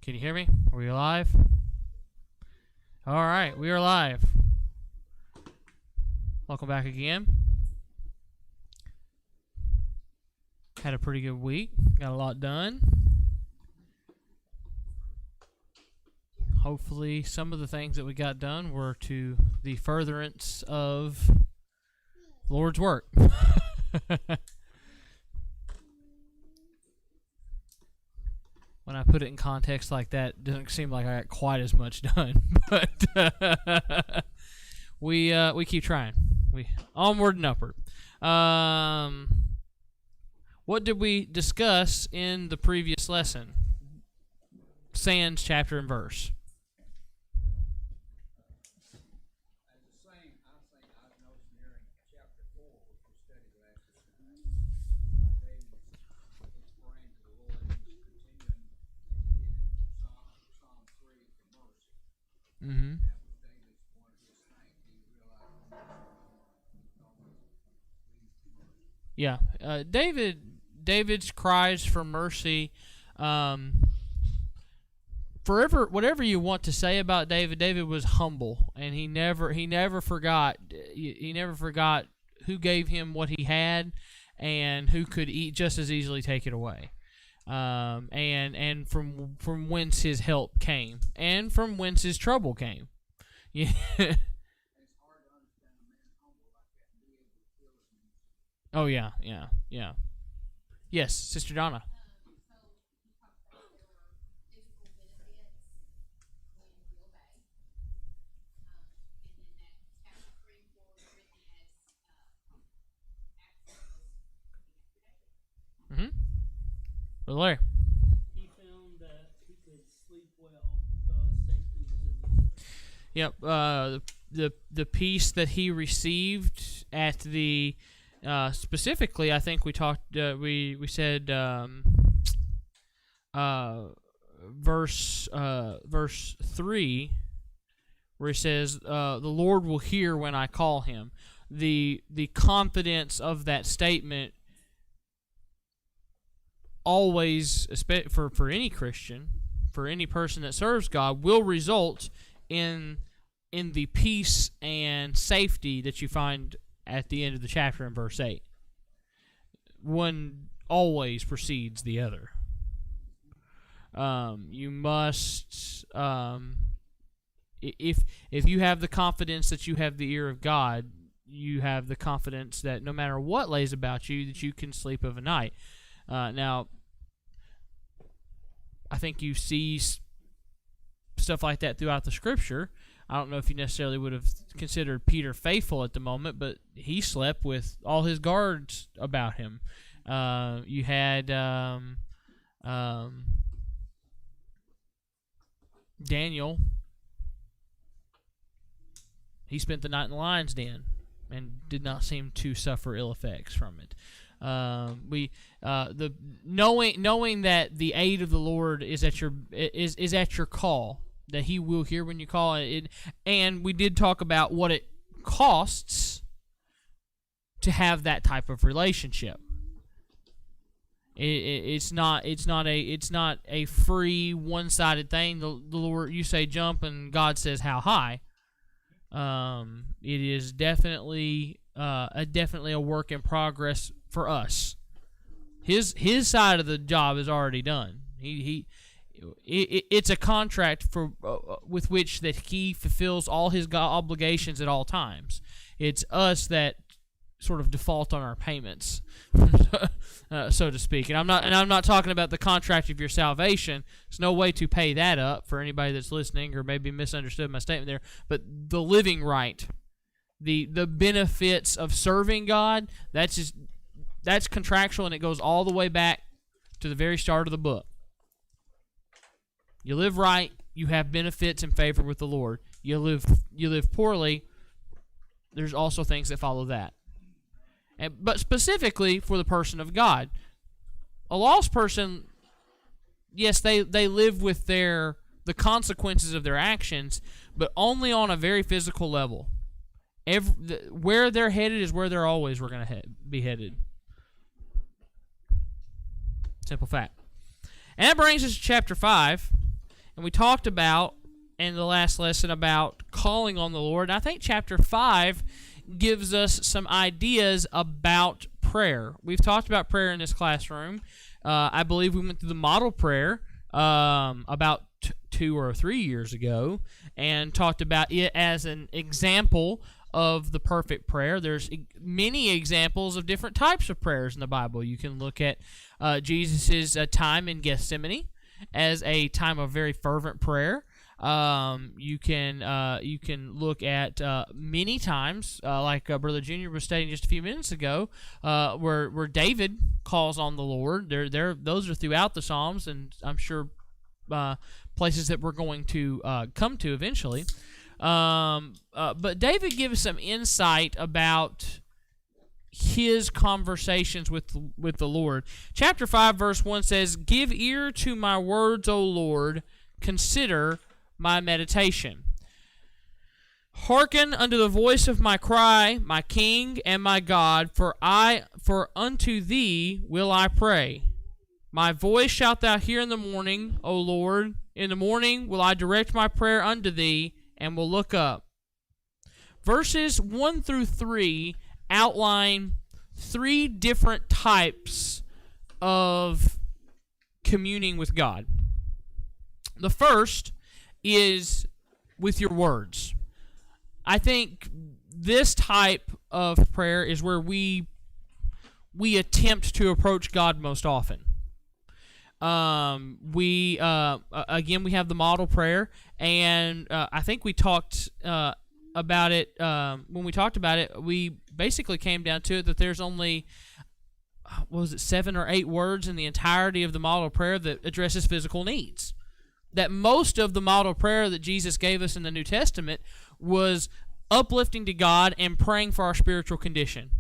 Can you hear me? Are we live? All right, we are live. Welcome back again. Had a pretty good week. Got a lot done. Hopefully some of the things that we got done were to the furtherance of Lord's work. When I put it in context like that, it doesn't seem like I got quite as much done. But we keep trying. We onward and upward. What did we discuss in the previous lesson? Sans chapter and verse. Mm-hmm. Yeah, David's cries for mercy. Whatever you want to say about David, David was humble, and he never forgot who gave him what he had, and who could just as easily take it away. And from whence his help came, and from whence his trouble came. Yeah. Oh yeah. Yes, Sister Donna. Mm-hmm. Brother Larry. He found that he could sleep well because safety was in the Yep. The peace that he received at the specifically, I think we talked. We said verse 3, where it says, "The Lord will hear when I call Him." The confidence of that statement always, for any Christian, for any person that serves God, will result in the peace and safety that you find at the end of the chapter in verse 8. One always precedes the other. You must, if you have the confidence that you have the ear of God, you have the confidence that no matter what lays about you, that you can sleep of a night. Now, I think you see stuff like that throughout the Scripture. I don't know if you necessarily would have considered Peter faithful at the moment, but he slept with all his guards about him. You had Daniel. He spent the night in the lion's den and did not seem to suffer ill effects from it. Knowing that the aid of the Lord is at your call, that He will hear when you call it, and we did talk about what it costs to have that type of relationship. It's not a free one-sided thing. The Lord, you say jump and God says how high. It is definitely a work in progress for us. His side of the job is already done. It's a contract for with which that He fulfills all His obligations at all times. It's us that sort of default on our payments, so to speak. And I'm not talking about the contract of your salvation. There's no way to pay that up for anybody that's listening or maybe misunderstood my statement there. But the living right, the benefits of serving God, that's contractual, and it goes all the way back to the very start of the book. You live right, you have benefits and favor with the Lord. You live poorly, there's also things that follow that. But specifically for the person of God, a lost person, yes, they live with the consequences of their actions, but only on a very physical level. Where they're headed is where they're always going to be headed. Simple fact. And that brings us to chapter 5. And we talked about in the last lesson about calling on the Lord. And I think chapter 5 gives us some ideas about prayer. We've talked about prayer in this classroom. I believe we went through the model prayer about 2 or 3 years ago and talked about it as an example of the perfect prayer. There's many examples of different types of prayers in the Bible. You can look at Jesus' time in Gethsemane as a time of very fervent prayer. You can look at many times, like Brother Junior was stating just a few minutes ago, where David calls on the Lord. Those are throughout the Psalms, and I'm sure places that we're going to come to eventually. But David gives some insight about his conversations with the Lord. Chapter 5, verse 1 says, "Give ear to my words, O Lord, consider my meditation. Hearken unto the voice of my cry, my King and my God, for unto thee will I pray. My voice shalt thou hear in the morning, O Lord. In the morning will I direct my prayer unto thee, and will look up." Verses 1 through 3 outline 3 different types of communing with God. The first is with your words. I think this type of prayer is where we attempt to approach God most often. We have the model prayer, and I think we talked about it when we talked about it. We basically came down to it that there's only 7 or 8 words in the entirety of the model prayer that addresses physical needs. That most of the model prayer that Jesus gave us in the New Testament was uplifting to God and praying for our spiritual condition.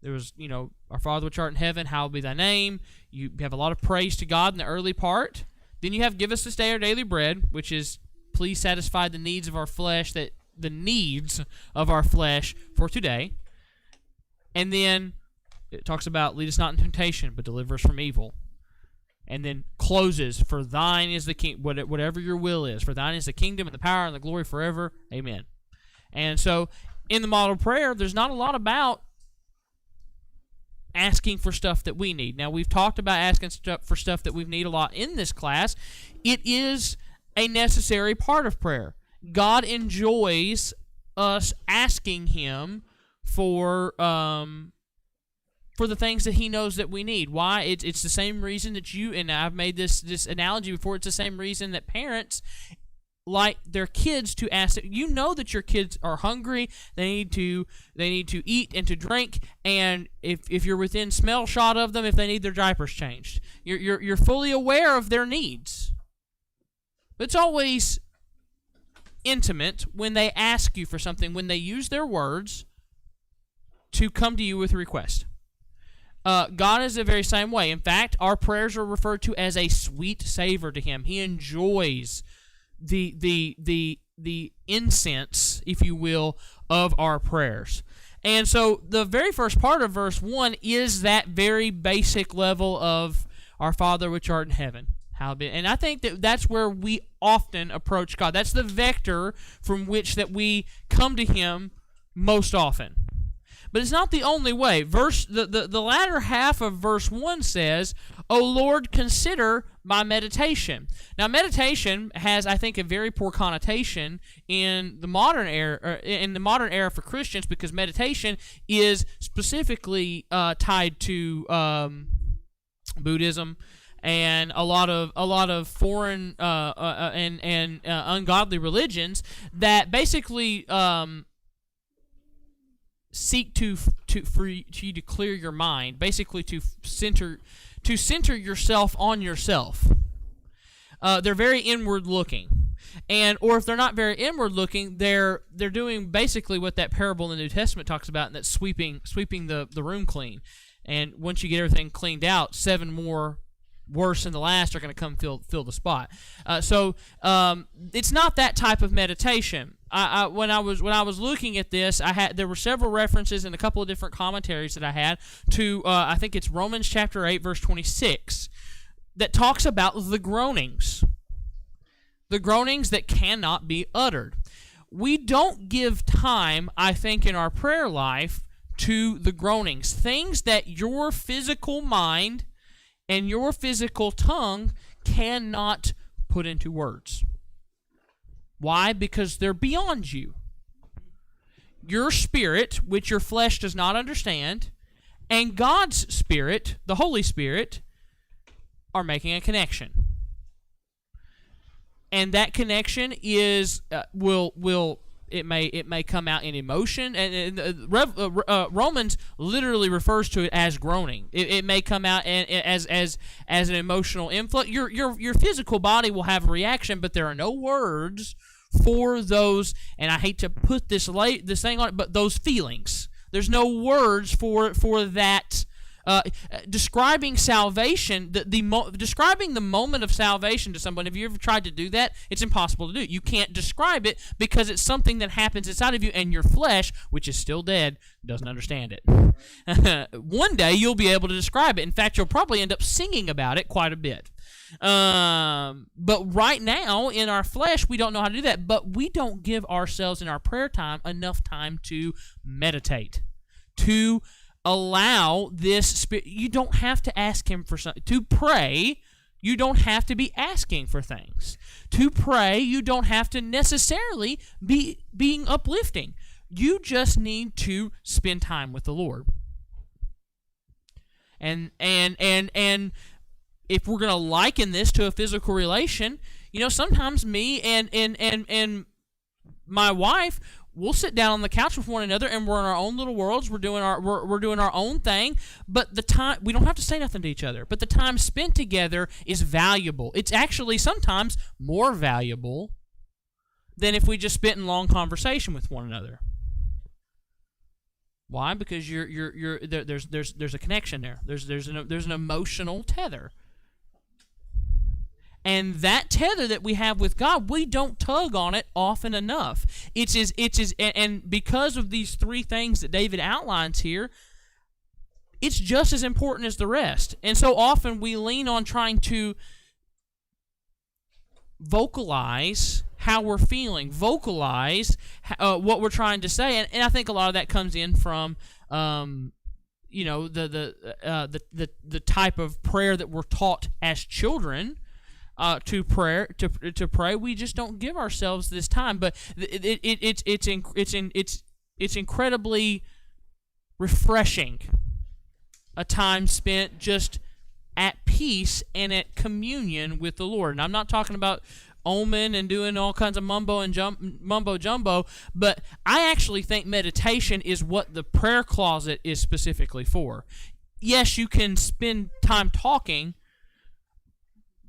There was, our Father which art in heaven, hallowed be thy name. You have a lot of praise to God in the early part. Then you have give us this day our daily bread, which is please satisfy the needs of our flesh, for today. And then it talks about lead us not in temptation, but deliver us from evil. And then closes, for thine is the king, whatever your will is, for thine is the kingdom and the power and the glory forever. Amen. And so in the model prayer, there's not a lot about asking for stuff that we need. Now, we've talked about asking for stuff that we need a lot in this class. It is a necessary part of prayer. God enjoys us asking Him for the things that He knows that we need. Why? It's the same reason that you, and I've made this analogy before, it's the same reason that parents like their kids to ask. You know that your kids are hungry, they need to eat and to drink, and if you're within smell shot of them, if they need their diapers changed, you're fully aware of their needs. But it's always intimate when they ask you for something, when they use their words to come to you with a request. God is the very same way. In fact, our prayers are referred to as a sweet savor to Him. He enjoys the incense, if you will, of our prayers. And so the very first part of verse 1 is that very basic level of our Father which art in heaven. And I think that's where we often approach God. That's the vector from which that we come to Him most often. But it's not the only way. The latter half of verse 1 says, "O Lord, consider my meditation." Now, meditation has, I think, a very poor connotation in the modern era for Christians, because meditation is specifically tied to Buddhism and a lot of foreign and ungodly religions that basically seek for you to clear your mind, basically to center yourself on yourself. They're very inward looking, or if they're not very inward looking, they're doing basically what that parable in the New Testament talks about, and that's sweeping the room clean. And once you get everything cleaned out, 7 more worse than the last are going to come fill the spot. So it's not that type of meditation. When I was looking at this, there were several references and a couple of different commentaries that I had to I think it's Romans chapter 8 verse 26, that talks about the groanings that cannot be uttered. We don't give time, I think, in our prayer life to the groanings, things that your physical mind and your physical tongue cannot put into words. Why? Because they're beyond you. Your spirit, which your flesh does not understand, and God's Spirit, the Holy Spirit, are making a connection. And that connection is it may come out in emotion, and Romans literally refers to it as groaning. It may come out as an emotional influx. Your physical body will have a reaction, but there are no words for those. And I hate to put this thing on it, but those feelings. There's no words for that. Describing salvation, describing the moment of salvation to someone, have you ever tried to do that? It's impossible to do. You can't describe it because it's something that happens inside of you, and your flesh, which is still dead, doesn't understand it. One day you'll be able to describe it. In fact, you'll probably end up singing about it quite a bit. But right now, in our flesh, we don't know how to do that. But we don't give ourselves in our prayer time enough time to meditate, to allow this spirit. You don't have to ask him for something. To pray, you don't have to be asking for things. To pray, you don't have to necessarily be being uplifting. You just need to spend time with the Lord. And if we're going to liken this to a physical relation, sometimes me and my wife, we'll sit down on the couch with one another, and we're in our own little worlds. We're doing our own thing. But the time, we don't have to say nothing to each other. But the time spent together is valuable. It's actually sometimes more valuable than if we just spent in long conversation with one another. Why? Because there's a connection there. There's an emotional tether. And that tether that we have with God, we don't tug on it often enough. And because of these three things that David outlines here, it's just as important as the rest. And so often we lean on trying to vocalize how we're feeling, vocalize what we're trying to say, and I think a lot of that comes in from the type of prayer that we're taught as children. To pray, we just don't give ourselves this time. But it's incredibly refreshing, a time spent just at peace and at communion with the Lord. And I'm not talking about omen and doing all kinds of mumbo jumbo, but I actually think meditation is what the prayer closet is specifically for. Yes, you can spend time talking,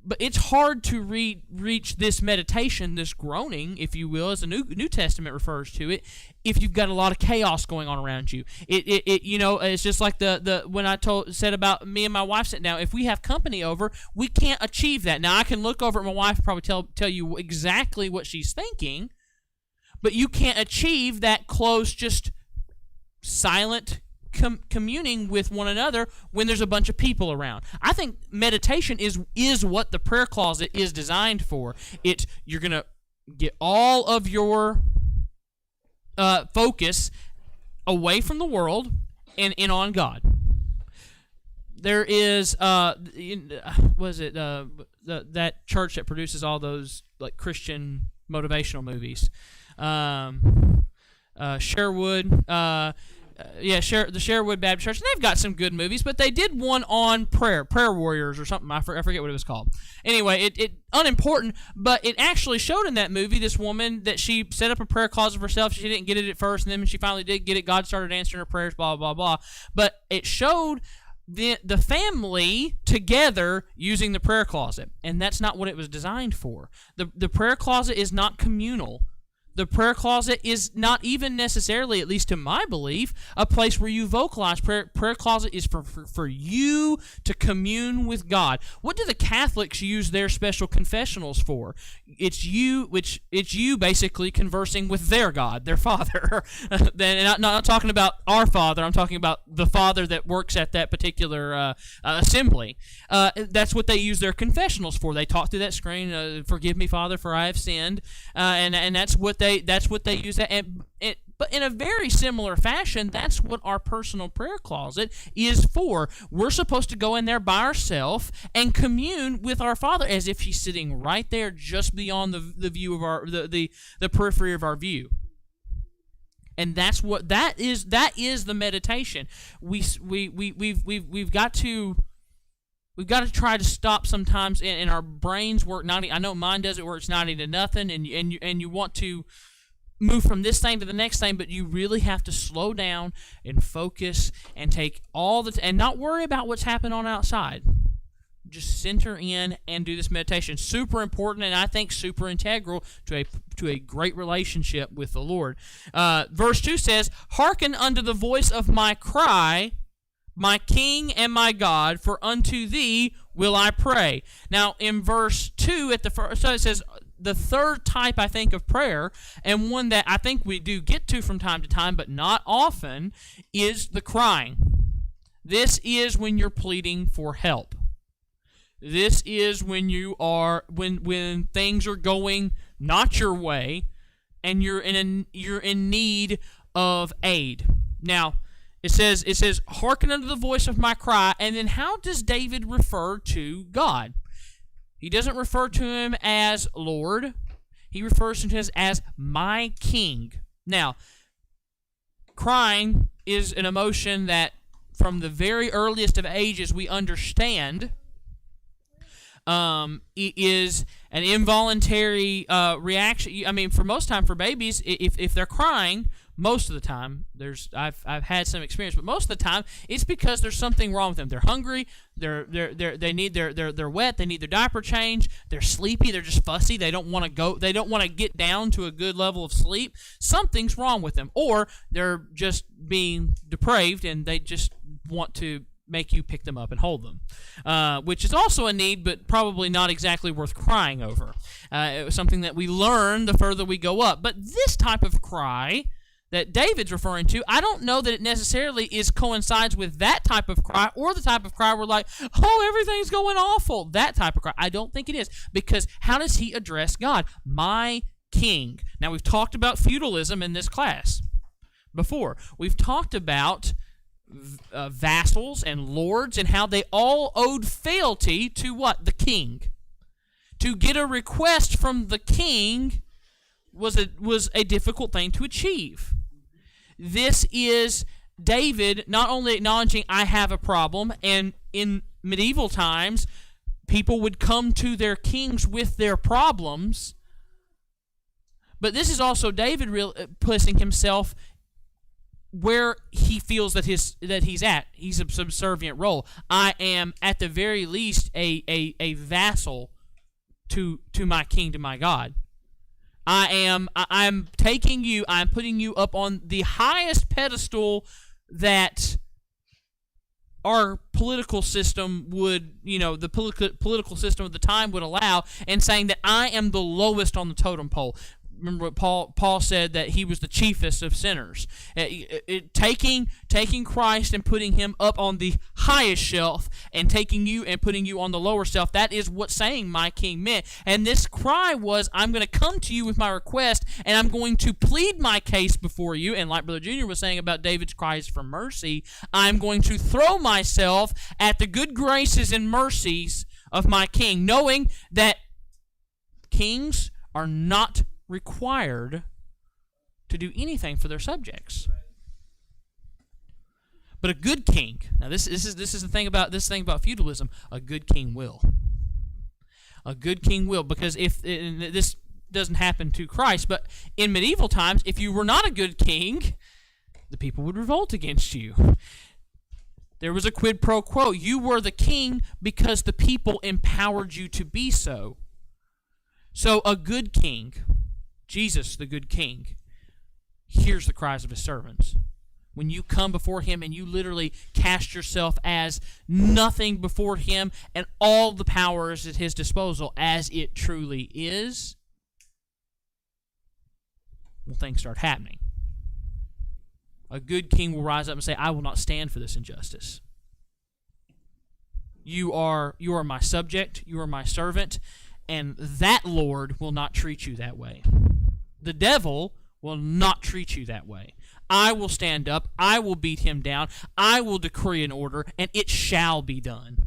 but it's hard to reach this meditation, this groaning, if you will, as the New Testament refers to it, if you've got a lot of chaos going on around you. It's just like the when I said about me and my wife sitting down. If we have company over, we can't achieve that. Now I can look over at my wife and probably tell you exactly what she's thinking, but you can't achieve that close, just silent communing with one another when there's a bunch of people around. I think meditation is what the prayer closet is designed for. You're gonna get all of your focus away from the world and in on God. There is that church that produces all those like Christian motivational movies, Sherwood. The Sherwood Baptist Church, and they've got some good movies, but they did one on prayer Warriors or something. I forget what it was called. Anyway, it unimportant, but it actually showed in that movie this woman that she set up a prayer closet for herself. She didn't get it at first, and then when she finally did get it, God started answering her prayers, blah, blah, blah. But it showed the family together using the prayer closet, and that's not what it was designed for. The prayer closet is not communal. The prayer closet is not even necessarily, at least to my belief, a place where you vocalize. Prayer closet is for you to commune with God. What do the Catholics use their special confessionals for? It's you basically conversing with their God, their Father. And I'm not talking about our Father. I'm talking about the Father that works at that particular assembly. That's what they use their confessionals for. They talk through that screen. Forgive me, Father, for I have sinned, and that's what they use that. But in a very similar fashion, that's what our personal prayer closet is for. We're supposed to go in there by ourselves and commune with our Father as if He's sitting right there, just beyond the view of our the periphery of our view. And that's what that is. That is the meditation. We've got to try to stop sometimes, and our brains work 90. I know mine does. It works 90 to nothing, and you want to move from this thing to the next thing, but you really have to slow down and focus and take and not worry about what's happening on outside. Just center in and do this meditation. Super important, and I think super integral to a great relationship with the Lord. Verse 2 says, "Hearken unto the voice of my cry, my King and my God, for unto thee will I pray." Now, in verse 2, so it says, the third type, I think, of prayer, and one that I think we do get to from time to time, but not often, is the crying. This is when you're pleading for help. This is when you are when things are going not your way, and you're in need of aid. Now, it says, "Hearken unto the voice of my cry," and then how does David refer to God? He doesn't refer to Him as Lord. He refers to Him as my King. Now, crying is an emotion that from the very earliest of ages we understand. It is an involuntary reaction. I mean, for most time, for babies, if they're crying, most of the time, I've had some experience, but most of the time, it's because there's something wrong with them. They're hungry. They're wet. They need their diaper change. They're sleepy. They're just fussy. They don't want to go. They don't want to get down to a good level of sleep. Something's wrong with them, or they're just being depraved and they just want to make you pick them up and hold them, which is also a need, but probably not exactly worth crying over. It was something that we learn the further we go up. But this type of cry that David's referring to, I don't know that it necessarily coincides with that type of cry, or the type of cry we're like, oh, everything's going awful. That type of cry. I don't think it is, because how does he address God? My King. Now, we've talked about feudalism in this class before. We've talked about vassals and lords and how they all owed fealty to what? The king. To get a request from the king was a difficult thing to achieve. This is David not only acknowledging I have a problem, and in medieval times, people would come to their kings with their problems, but this is also David placing himself where he feels that he's at. He's a subservient role. I am, at the very least, a vassal to my king, to my God. I'm taking you, I'm putting you up on the highest pedestal that our political system would, the political system of the time would allow, and saying that I am the lowest on the totem pole. Remember what Paul said, that he was the chiefest of sinners. Taking Christ and putting him up on the highest shelf, and taking you and putting you on the lower shelf, that is what saying my king meant. And this cry was, I'm going to come to you with my request, and I'm going to plead my case before you. And like Brother Junior was saying about David's cries for mercy, I'm going to throw myself at the good graces and mercies of my king, knowing that kings are not required to do anything for their subjects. But a good king, now this is the thing about feudalism. A good king will. A good king will, because if this doesn't happen to Christ, but in medieval times, if you were not a good king, the people would revolt against you. There was a quid pro quo. You were the king because the people empowered you to be so. So a good king, Jesus, the good king, hears the cries of his servants. When you come before him and you literally cast yourself as nothing before him and all the power is at his disposal as it truly is, well, things start happening. A good king will rise up and say, I will not stand for this injustice. You are my subject, you are my servant, and that Lord will not treat you that way. The devil will not treat you that way. I will stand up, I will beat him down, I will decree an order, and it shall be done.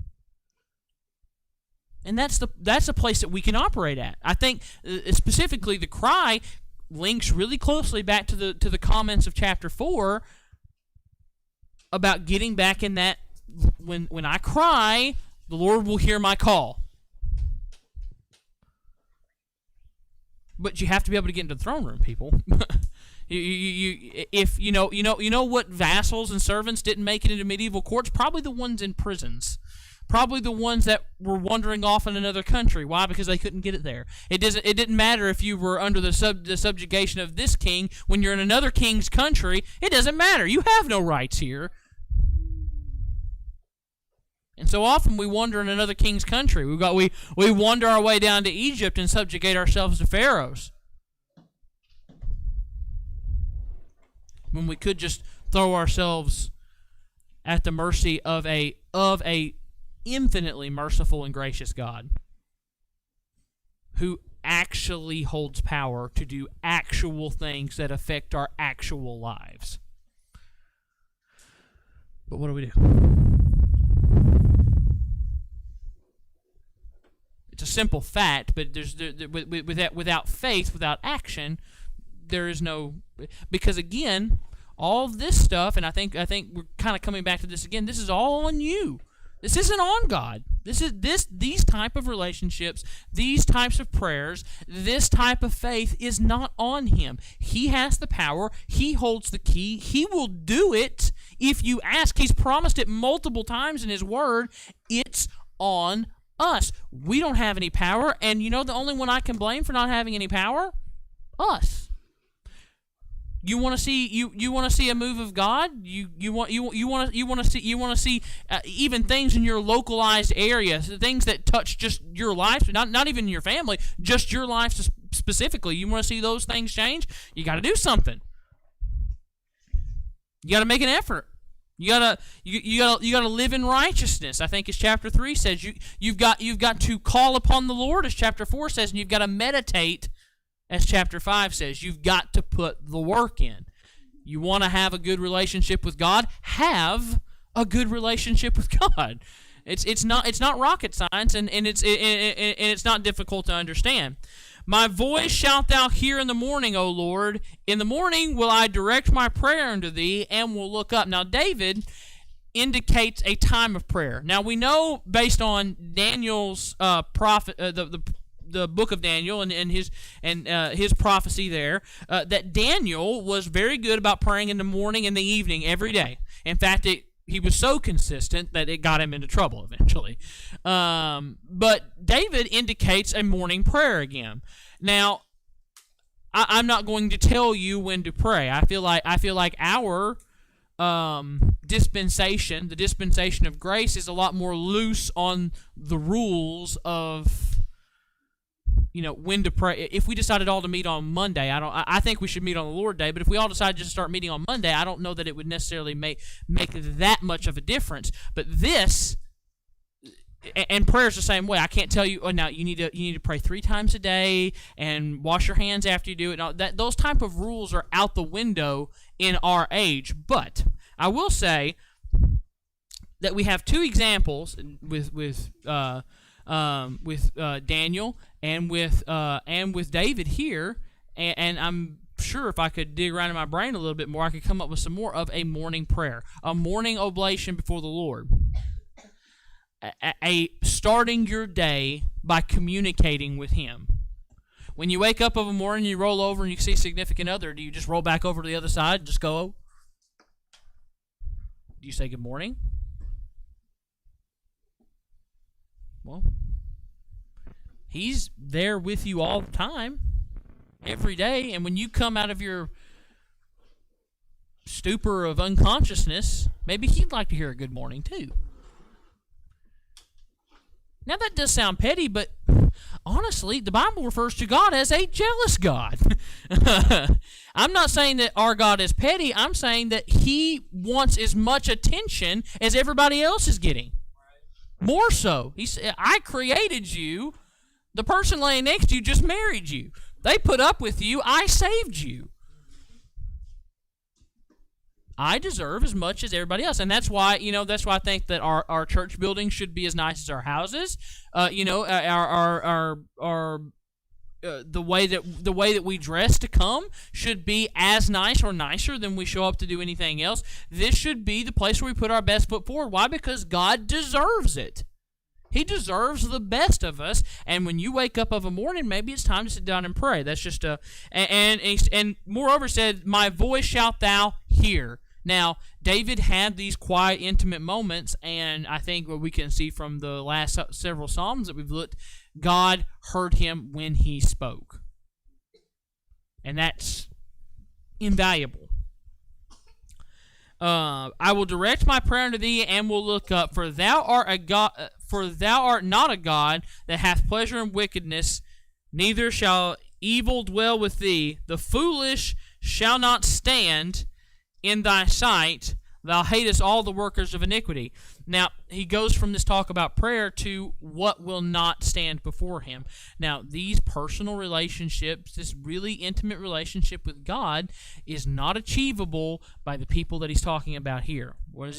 And that's the place that we can operate at. I think specifically the cry links really closely back to the comments of chapter 4 about getting back in that when I cry, the Lord will hear my call. But you have to be able to get into the throne room, people. If you know what vassals and servants didn't make it into medieval courts, probably the ones in prisons, probably the ones that were wandering off in another country. Why? Because they couldn't get it there. It didn't matter if you were under the subjugation of this king. When you're in another king's country, it doesn't matter. You have no rights here. And so often we wander in another king's country. We wander our way down to Egypt and subjugate ourselves to pharaohs, when we could just throw ourselves at the mercy of a infinitely merciful and gracious God who actually holds power to do actual things that affect our actual lives. But what do? It's a simple fact, but without faith, without action, there is no. Because again, all of this stuff, and I think we're kind of coming back to this again. This is all on you. This isn't on God. These type of relationships, these types of prayers, this type of faith is not on Him. He has the power. He holds the key. He will do it if you ask. He's promised it multiple times in His Word. It's on us. We don't have any power, and you know the only one I can blame for not having any power? Us. You want to see you want to see a move of God? You want to see even things in your localized area, things that touch just your life, not even your family, just your life specifically. You want to see those things change? You got to do something. You got to make an effort. You gotta live in righteousness. I think as chapter 3 says, you've got to call upon the Lord, as chapter 4 says, and you've got to meditate, as chapter 5 says. You've got to put the work in. You want to have a good relationship with God? Have a good relationship with God. It's not rocket science, and it's not difficult to understand. My voice shalt thou hear in the morning, O Lord. In the morning will I direct my prayer unto thee, and will look up. Now, David indicates a time of prayer. Now, we know based on Daniel's prophet, the book of Daniel and his prophecy there, that Daniel was very good about praying in the morning and the evening every day. In fact, he was so consistent that it got him into trouble eventually. But David indicates a morning prayer again. Now, I'm not going to tell you when to pray. I feel like our dispensation, the dispensation of grace, is a lot more loose on the rules of when to pray. If we decided all to meet on Monday, I think we should meet on the Lord's Day, but if we all decided just to start meeting on Monday, I don't know that it would necessarily make that much of a difference. But this, and prayer's the same way. I can't tell you, now you need to pray 3 times a day and wash your hands after you do it. Those type of rules are out the window in our age. But I will say that we have 2 examples with Daniel and with David here, and I'm sure if I could dig around in my brain a little bit more, I could come up with some more of a morning prayer, a morning oblation before the Lord, a starting your day by communicating with Him. When you wake up of a morning, you roll over and you see a significant other. Do you just roll back over to the other side and just go? Do you say good morning? Well, He's there with you all the time. every day. And when you come out of your stupor of unconsciousness, maybe he'd like to hear a good morning too. Now that does sound petty, but honestly, the Bible refers to God as a jealous God. I'm not saying that our God is petty. I'm saying that he wants as much attention as everybody else is getting. More so. He said, I created you. The person laying next to you just married you. They put up with you. I saved you. I deserve as much as everybody else, and that's why I think that our church buildings should be as nice as our houses. The way that we dress to come should be as nice or nicer than we show up to do anything else. This should be the place where we put our best foot forward. Why? Because God deserves it. He deserves the best of us. And when you wake up of a morning, maybe it's time to sit down and pray. That's just and moreover said, "My voice shalt thou hear." Now, David had these quiet, intimate moments, and I think what we can see from the last several Psalms that we've looked, God heard him when he spoke. And that's invaluable. I will direct my prayer unto thee, and will look up, for thou art a God, for thou art not a God that hath pleasure in wickedness, neither shall evil dwell with thee. The foolish shall not stand in thy sight. Thou hatest all the workers of iniquity. Now, he goes from this talk about prayer to what will not stand before him. Now, these personal relationships, this really intimate relationship with God, is not achievable by the people that he's talking about here. What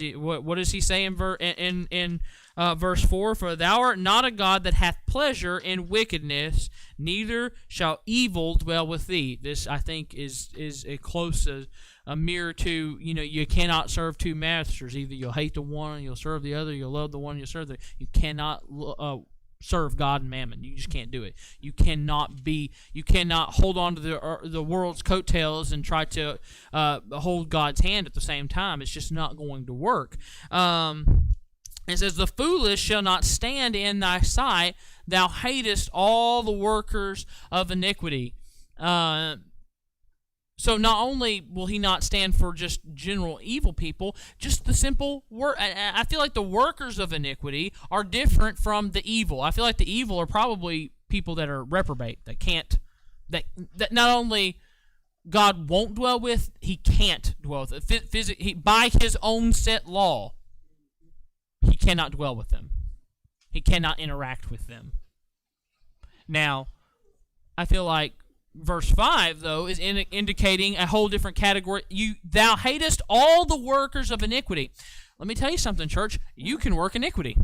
does he say in verse 4? For thou art not a God that hath pleasure in wickedness, neither shall evil dwell with thee. This, I think, is a close a mirror to, you cannot serve two masters. Either you'll hate the one and you'll serve the other, you'll love the one and you'll serve the other. You cannot serve God and mammon. You just can't do it. You cannot hold on to the world's coattails and try to hold God's hand at the same time. It's just not going to work. It says, the foolish shall not stand in thy sight. Thou hatest all the workers of iniquity. So not only will he not stand for just general evil people, just the simple work. I feel like the workers of iniquity are different from the evil. I feel like the evil are probably people that are reprobate, that not only God won't dwell with, he can't dwell with. By his own set law, he cannot dwell with them. He cannot interact with them. Now, I feel like verse 5, though, is indicating a whole different category. Thou hatest all the workers of iniquity. Let me tell you something, church. You can work iniquity.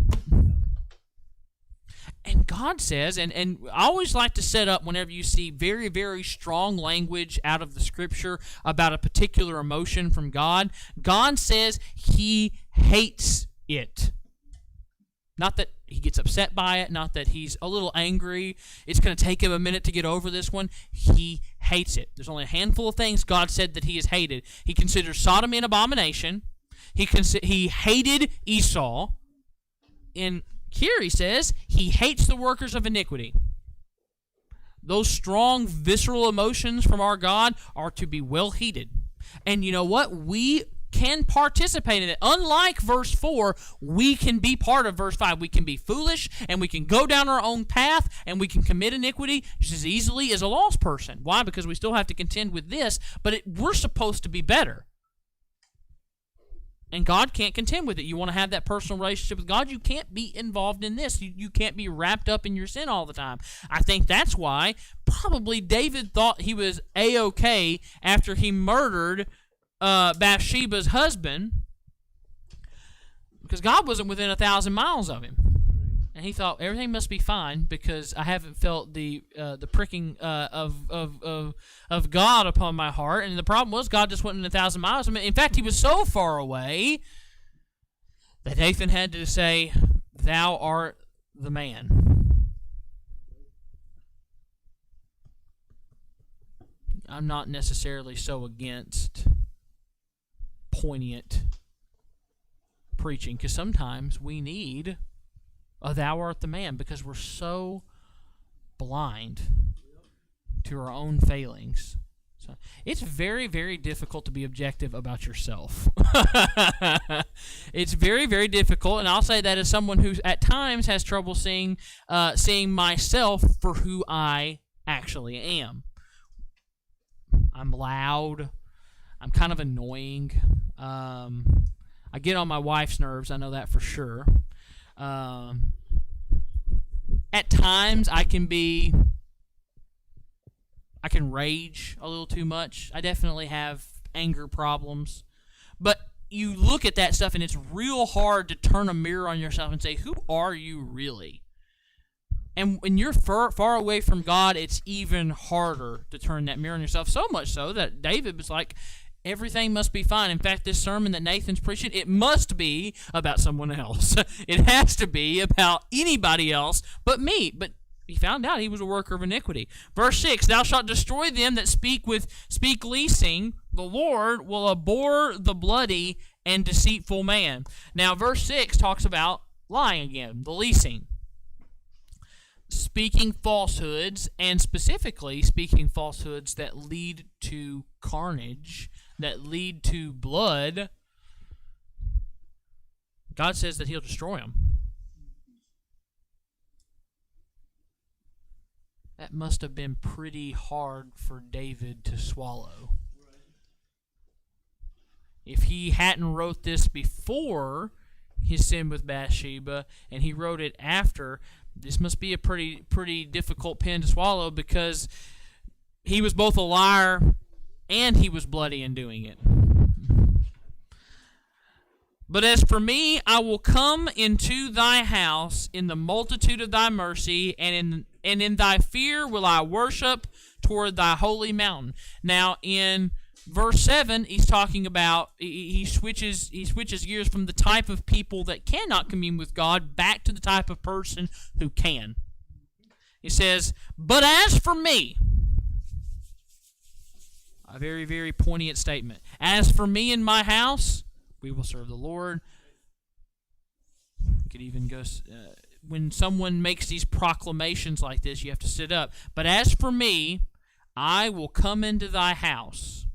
And God says, and I always like to set up whenever you see very, very strong language out of the Scripture about a particular emotion from God, God says he hates it. Not that he gets upset by it, not that he's a little angry. It's going to take him a minute to get over this one. He hates it. There's only a handful of things God said that he has hated. He considers Sodom an abomination. He hated Esau. And here he says he hates the workers of iniquity. Those strong, visceral emotions from our God are to be well heeded. And you know what? We can participate in it. Unlike verse 4, we can be part of verse 5. We can be foolish, and we can go down our own path, and we can commit iniquity just as easily as a lost person. Why? Because we still have to contend with this, but we're supposed to be better. And God can't contend with it. You want to have that personal relationship with God, you can't be involved in this. You can't be wrapped up in your sin all the time. I think that's why probably David thought he was A-okay after he murdered Bathsheba's husband, because God wasn't within 1,000 miles of him, and he thought everything must be fine because I haven't felt the pricking of God upon my heart. And the problem was God just wasn't 1,000 miles. I mean, in fact, he was so far away that Nathan had to say, "Thou art the man." I'm not necessarily so against poignant preaching, because sometimes we need a "thou art the man," because we're so blind through our own failings. So it's very, very difficult to be objective about yourself. It's very, very difficult, and I'll say that as someone who at times has trouble seeing myself for who I actually am. I'm loud. I'm kind of annoying. I get on my wife's nerves. I know that for sure. At times, I can rage a little too much. I definitely have anger problems. But you look at that stuff, and it's real hard to turn a mirror on yourself and say, who are you really? And when you're far away from God, it's even harder to turn that mirror on yourself. So much so that David was like, everything must be fine. In fact, this sermon that Nathan's preaching, it must be about someone else. It has to be about anybody else but me. But he found out he was a worker of iniquity. Verse 6, thou shalt destroy them that speak leasing. The Lord will abhor the bloody and deceitful man. Now, verse 6 talks about lying again, the leasing. Speaking falsehoods, and specifically speaking falsehoods that lead to carnage, that lead to blood. God says that he'll destroy them. That must have been pretty hard for David to swallow. If he hadn't wrote this before his sin with Bathsheba, and he wrote it after, this must be a pretty difficult pen to swallow, because he was both a liar and he was bloody in doing it. But as for me, I will come into thy house in the multitude of thy mercy, and in thy fear will I worship toward thy holy mountain. Now, in verse 7, he's talking about, he switches gears from the type of people that cannot commune with God back to the type of person who can. He says, but as for me, a very, very poignant statement. As for me and my house, we will serve the Lord. You could even go, when someone makes these proclamations like this, you have to sit up. But as for me, I will come into thy house.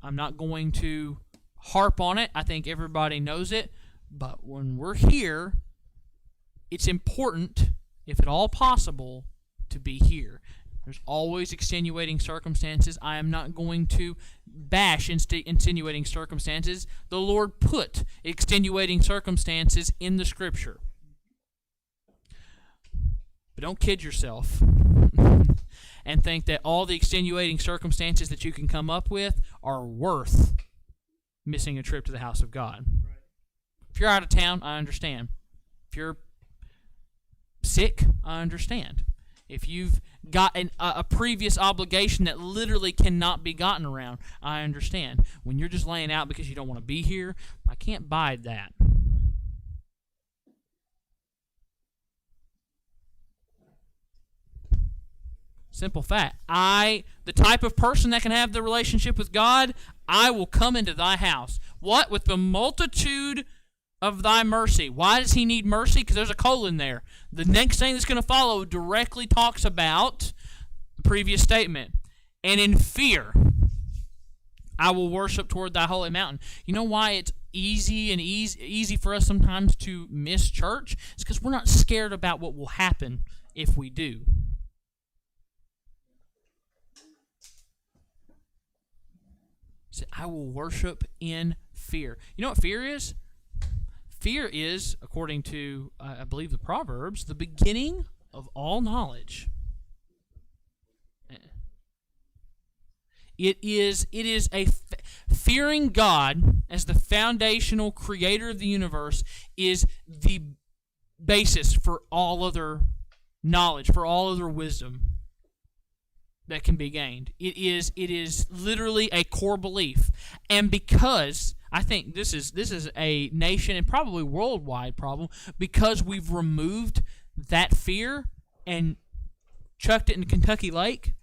I'm not going to harp on it. I think everybody knows it. But when we're here, it's important, if at all possible, to be here. There's always extenuating circumstances. I am not going to bash insinuating circumstances. The Lord put extenuating circumstances in the Scripture. But don't kid yourself and think that all the extenuating circumstances that you can come up with are worth missing a trip to the house of God. Right. If you're out of town, I understand. If you're sick, I understand. If you've got a previous obligation that literally cannot be gotten around, I understand. When you're just laying out because you don't want to be here, I can't buy that. Simple fact. The type of person that can have the relationship with God, I will come into thy house. What? With the multitude of thy mercy. Why does he need mercy? Because there's a colon there. The next thing that's going to follow directly talks about the previous statement. And in fear, I will worship toward thy holy mountain. You know why it's easy for us sometimes to miss church? It's because we're not scared about what will happen if we do. So I will worship in fear. You know what fear is? Fear is, according to, I believe, the Proverbs, the beginning of all knowledge. It is fearing God as the foundational creator of the universe is the basis for all other knowledge, for all other wisdom that can be gained. It is literally a core belief. And because I think this is a nation and probably worldwide problem, because we've removed that fear and chucked it in Kentucky Lake.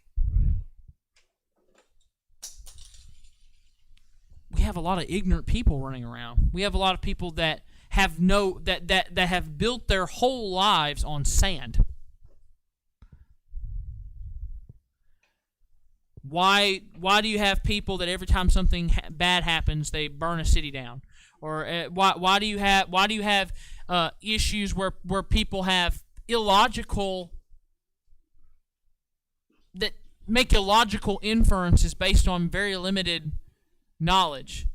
We have a lot of ignorant people running around. We have a lot of people that have that have built their whole lives on sand. Why do you have people that every time something bad happens, they burn a city down? Or why do you have issues where people have illogical that make illogical inferences based on very limited knowledge?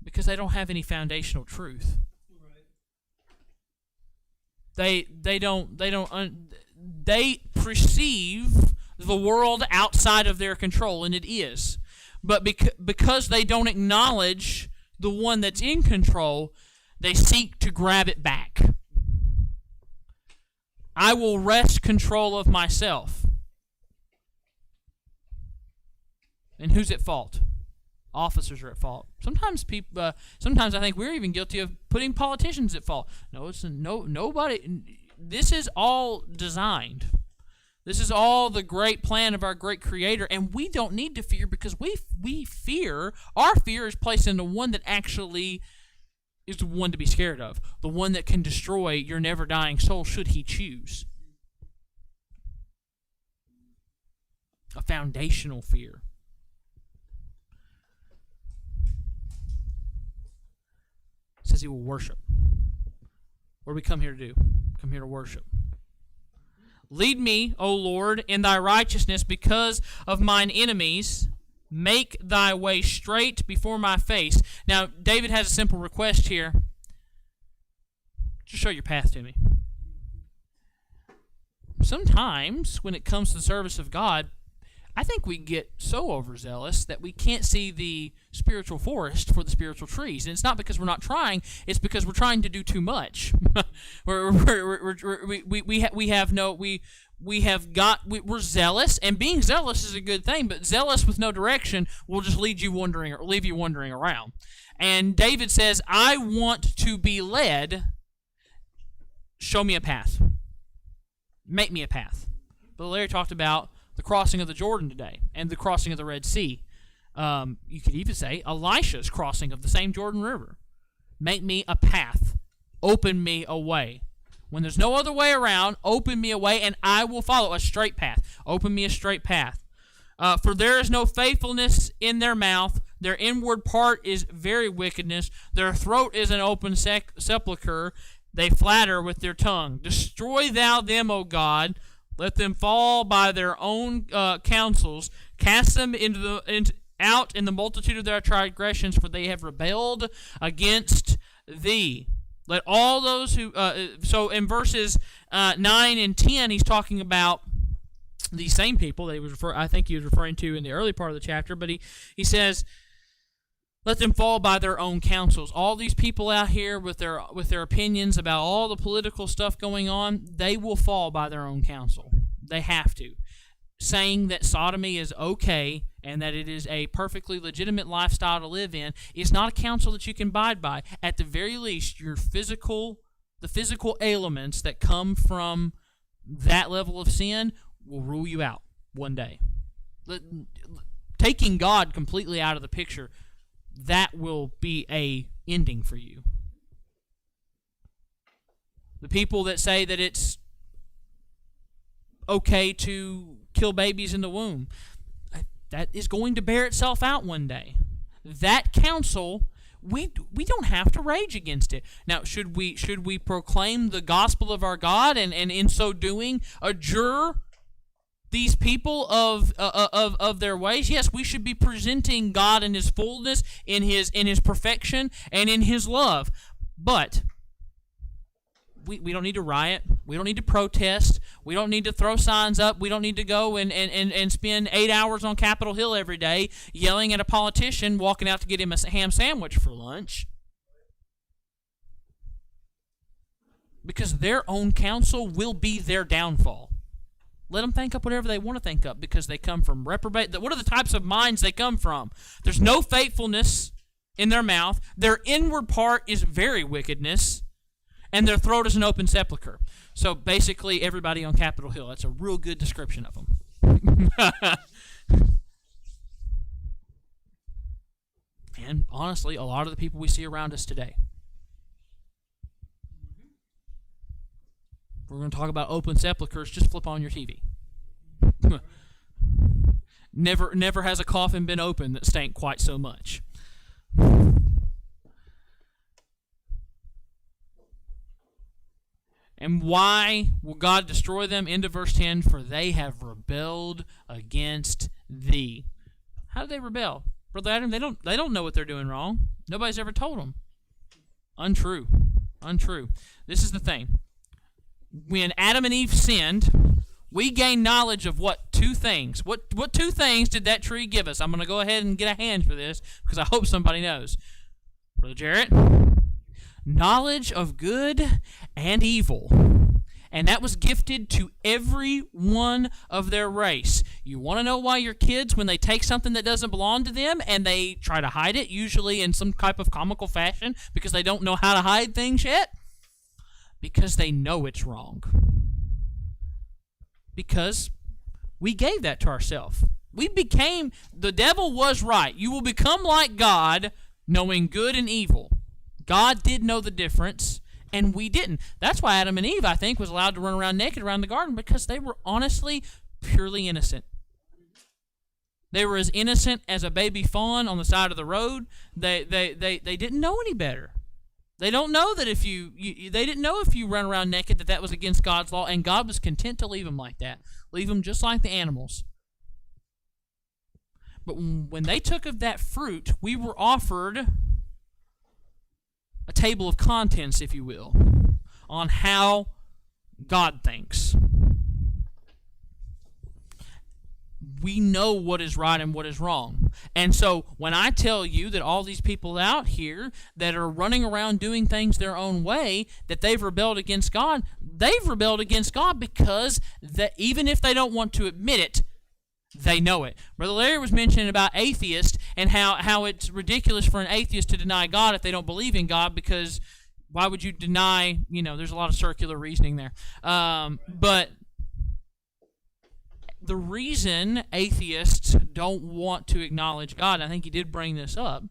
Because they don't have any foundational truth. Right. They perceive the world outside of their control, and it is. But because they don't acknowledge the one that's in control, they seek to grab it back. I will wrest control of myself. And who's at fault? Officers are at fault. Sometimes I think we're even guilty of putting politicians at fault. Nobody. This is all designed. This is all the great plan of our great Creator, and we don't need to fear because we fear. Our fear is placed in the one that actually is the one to be scared of, the one that can destroy your never-dying soul should He choose. A foundational fear. It says He will worship. What do we come here to do? Come here to worship. Lead me, O Lord, in thy righteousness because of mine enemies. Make thy way straight before my face. Now, David has a simple request here. Just show your path to me. Sometimes, when it comes to the service of God, I think we get so overzealous that we can't see the spiritual forest for the spiritual trees. And it's not because we're not trying, it's because we're trying to do too much. We're zealous, and being zealous is a good thing, but zealous with no direction will just leave you wandering around. And David says, I want to be led. Show me a path. Make me a path. But Larry talked about the crossing of the Jordan today and the crossing of the Red Sea. You could even say Elisha's crossing of the same Jordan River. Make me a path. Open me a way. When there's no other way around, open me a way and I will follow a straight path. Open me a straight path. For there is no faithfulness in their mouth. Their inward part is very wickedness. Their throat is an open sepulchre. They flatter with their tongue. Destroy thou them, O God. Let them fall by their own counsels. Cast them out in the multitude of their transgressions, for they have rebelled against thee. Let all those who... so in verses 9 and 10, he's talking about these same people that I think he was referring to in the early part of the chapter, but he says, let them fall by their own counsels. All these people out here with their opinions about all the political stuff going on, they will fall by their own counsel. They have to. Saying that sodomy is okay and that it is a perfectly legitimate lifestyle to live in is not a counsel that you can abide by. At the very least, the physical ailments that come from that level of sin will rule you out one day. Taking God completely out of the picture, that will be a ending for you. The people that say that it's okay to kill babies in the womb, that is going to bear itself out one day. That counsel, we don't have to rage against it. Now, should we proclaim the gospel of our God and in so doing adjure these people of their ways? Yes, we should be presenting God in His fullness, in His perfection, and in His love. But we don't need to riot. We don't need to protest. We don't need to throw signs up. We don't need to go and spend 8 hours on Capitol Hill every day yelling at a politician walking out to get him a ham sandwich for lunch. Because their own counsel will be their downfall. Let them think up whatever they want to think up because they come from reprobate. What are the types of minds they come from? There's no faithfulness in their mouth. Their inward part is very wickedness. And their throat is an open sepulcher. So basically everybody on Capitol Hill. That's a real good description of them. And honestly, a lot of the people we see around us today. If we're going to talk about open sepulchres, just flip on your TV. Never has a coffin been opened that stank quite so much. And why will God destroy them? Into verse 10, for they have rebelled against thee. How did they rebel? Brother Adam, they don't know what they're doing wrong. Nobody's ever told them. Untrue. This is the thing. When Adam and Eve sinned, we gained knowledge of what? Two things. What two things did that tree give us? I'm going to go ahead and get a hand for this because I hope somebody knows. Brother Jarrett? Knowledge of good and evil. And that was gifted to every one of their race. You want to know why your kids, when they take something that doesn't belong to them and they try to hide it, usually in some type of comical fashion, because they don't know how to hide things yet? Because they know it's wrong. Because we gave that to ourselves. The devil was right. You will become like God, knowing good and evil. God did know the difference, and we didn't. That's why Adam and Eve, I think, was allowed to run around naked around the garden, because they were honestly purely innocent. They were as innocent as a baby fawn on the side of the road. They didn't know any better. They don't know that they didn't know if you run around naked that was against God's law, and God was content to leave them like that. Leave them just like the animals. But when they took of that fruit, we were offered a table of contents, if you will, on how God thinks. We know what is right and what is wrong. And so when I tell you that all these people out here that are running around doing things their own way, that they've rebelled against God, they've rebelled against God because even if they don't want to admit it, they know it. Brother Larry was mentioning about atheists and how it's ridiculous for an atheist to deny God if they don't believe in God, because why would you deny, there's a lot of circular reasoning there. But the reason atheists don't want to acknowledge God, and I think he did bring this up,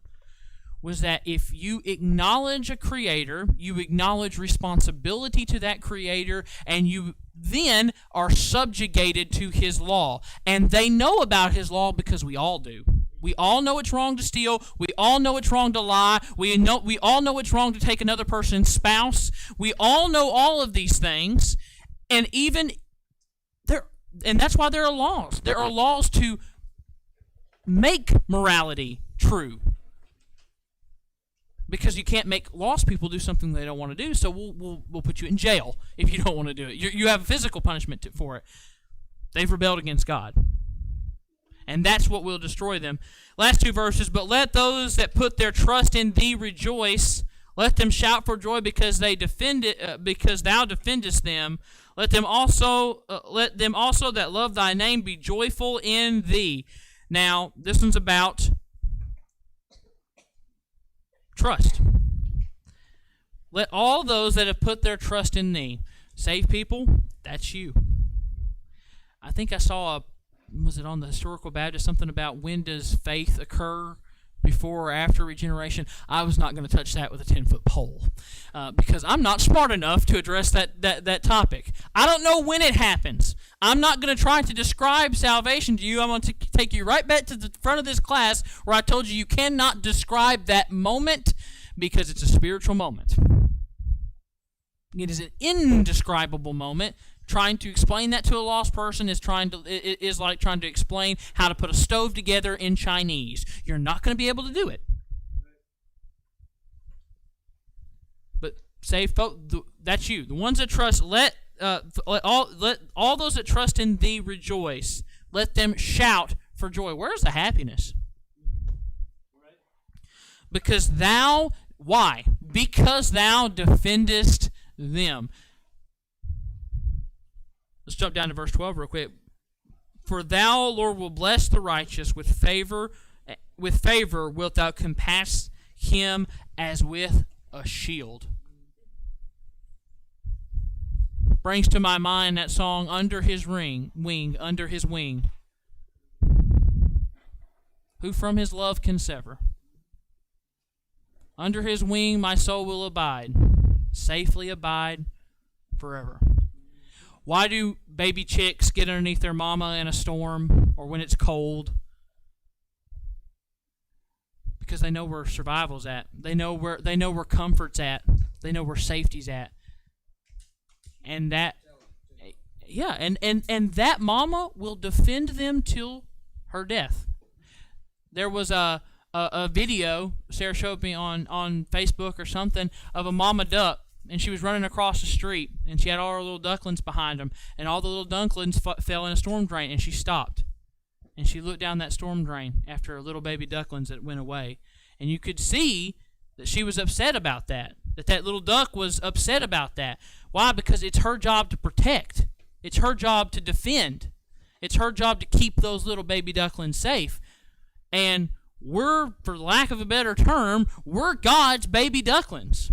was that if you acknowledge a creator, you acknowledge responsibility to that creator, and you then are subjugated to his law. And they know about his law because we all do. We all know it's wrong to steal. We all know it's wrong to lie. We all know it's wrong to take another person's spouse. We all know all of these things. And that's why there are laws. There are laws to make morality true. Because you can't make lost people do something they don't want to do, so we'll put you in jail if you don't want to do it. You have physical punishment for it. They've rebelled against God. And that's what will destroy them. Last two verses, but let those that put their trust in thee rejoice. Let them shout for joy because thou defendest them. Let them also that love thy name be joyful in thee. Now, this one's about trust. Let all those that have put their trust in thee. Saved people, that's you. I think I saw was it on the Historical Baptist, something about when does faith occur, before or after regeneration. I was not going to touch that with a 10-foot pole because I'm not smart enough to address that topic. I don't know when it happens. I'm not going to try to describe salvation to you. I'm going to take you right back to the front of this class where I told you cannot describe that moment because it's a spiritual moment. It is an indescribable moment. Trying to explain that to a lost person is like trying to explain how to put a stove together in Chinese. You're not going to be able to do it. But saved folk, that's you. The ones that trust, let all those that trust in thee rejoice. Let them shout for joy. Where's the happiness? Because why? Because thou defendest them. Let's jump down to verse 12 real quick. For thou, Lord, will bless the righteous with favor wilt thou compass him as with a shield. Brings to my mind that song, under his wing, under his wing. Who from his love can sever? Under his wing my soul will abide, safely abide forever. Why do baby chicks get underneath their mama in a storm or when it's cold? Because they know where survival's at. They know where comfort's at. They know where safety's at. And that, yeah, and that mama will defend them till her death. There was a video Sarah showed me on Facebook or something of a mama duck, and she was running across the street, and she had all her little ducklings behind them, and all the little ducklings fell in a storm drain, and she stopped. And she looked down that storm drain after her little baby ducklings that went away. And you could see that she was upset about that. That little duck was upset about that. Why? Because it's her job to protect. It's her job to defend. It's her job to keep those little baby ducklings safe. And we're, for lack of a better term, we're God's baby ducklings.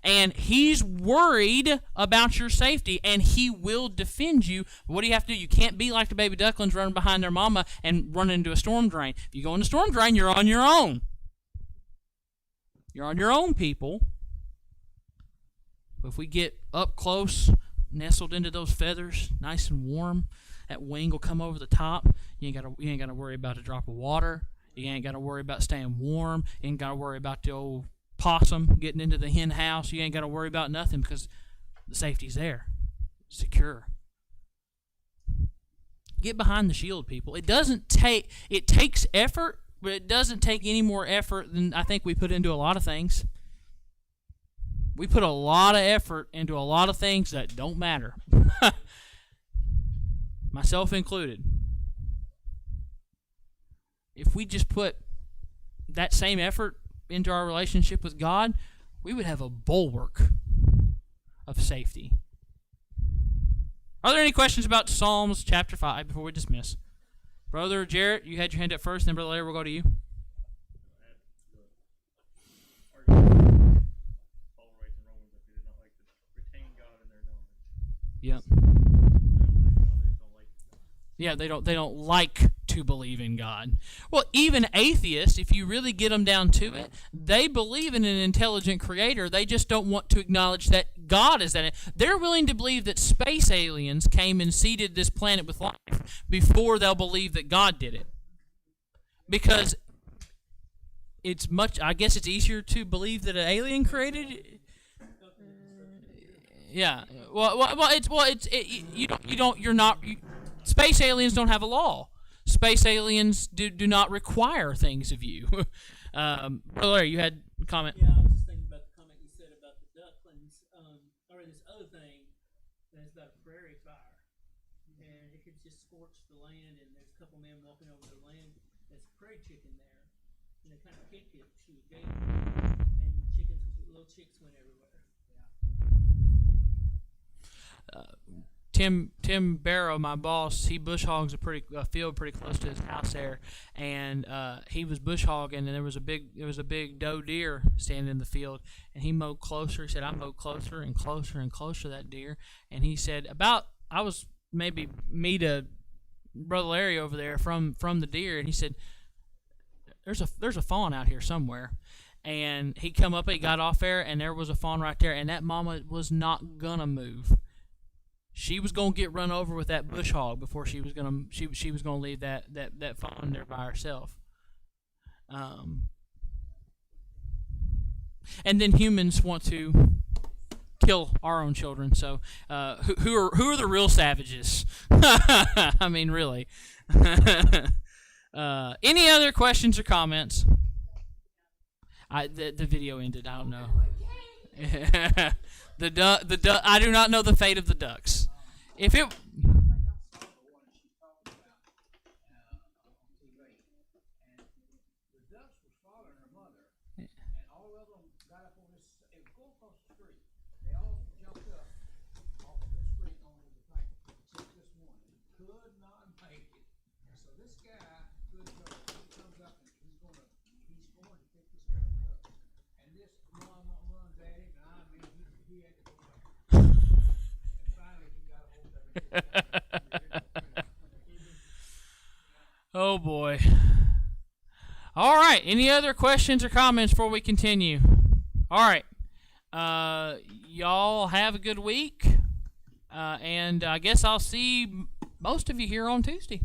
And He's worried about your safety, and He will defend you. What do you have to do? You can't be like the baby ducklings running behind their mama and run into a storm drain. If you go in a storm drain, you're on your own. You're on your own, people. But if we get up close, nestled into those feathers, nice and warm, that wing will come over the top. You ain't gotta worry about a drop of water. You ain't gotta worry about staying warm. You ain't gotta worry about the old possum getting into the hen house. You ain't got to worry about nothing because the safety's there, secure. Get behind the shield, people. It takes effort, but it doesn't take any more effort than I think we put into a lot of things. We put a lot of effort into a lot of things that don't matter, myself included. If we just put that same effort into our relationship with God, we would have a bulwark of safety. Are there any questions about Psalms chapter 5 before we dismiss? Brother Jarrett, you had your hand up first, then Brother Larry, we'll go to you. Yep. Yeah, they don't like to believe in God. Well, even atheists, if you really get them down to it, they believe in an intelligent creator. They just don't want to acknowledge that God is in it. They're willing to believe that space aliens came and seeded this planet with life before they'll believe that God did it. Because I guess it's easier to believe that an alien created it. Yeah. Space aliens don't have a law. Space aliens do not require things of you. Larry, you had a comment? Yeah, I was just thinking about the comment you said about the ducklings, or this other thing that's about a prairie fire. And it could just scorch the land, and there's a couple men walking over the land. There's a prairie chicken there. And they kind of kicked it. She was gaping. And little chicks went everywhere. Tim Barrow, my boss, he bush hogs a field pretty close to his house there, and he was bush hogging, and there was a big doe deer standing in the field, and he mowed closer. He said, I mowed closer and closer and closer to that deer, and he said I was maybe me to Brother Larry over there from the deer, and he said, there's a fawn out here somewhere. And he come up, he got off there, and there was a fawn right there, and that mama was not gonna move. She was gonna get run over with that bush hog before she was gonna leave that fawn there by herself. And then humans want to kill our own children. So who are the real savages? I mean, really. Any other questions or comments? The video ended. I don't know. The duck. I do not know the fate of the ducks. If it. Oh boy. All right. Any other questions or comments before we continue? All right. Y'all have a good week. And I guess I'll see most of you here on Tuesday.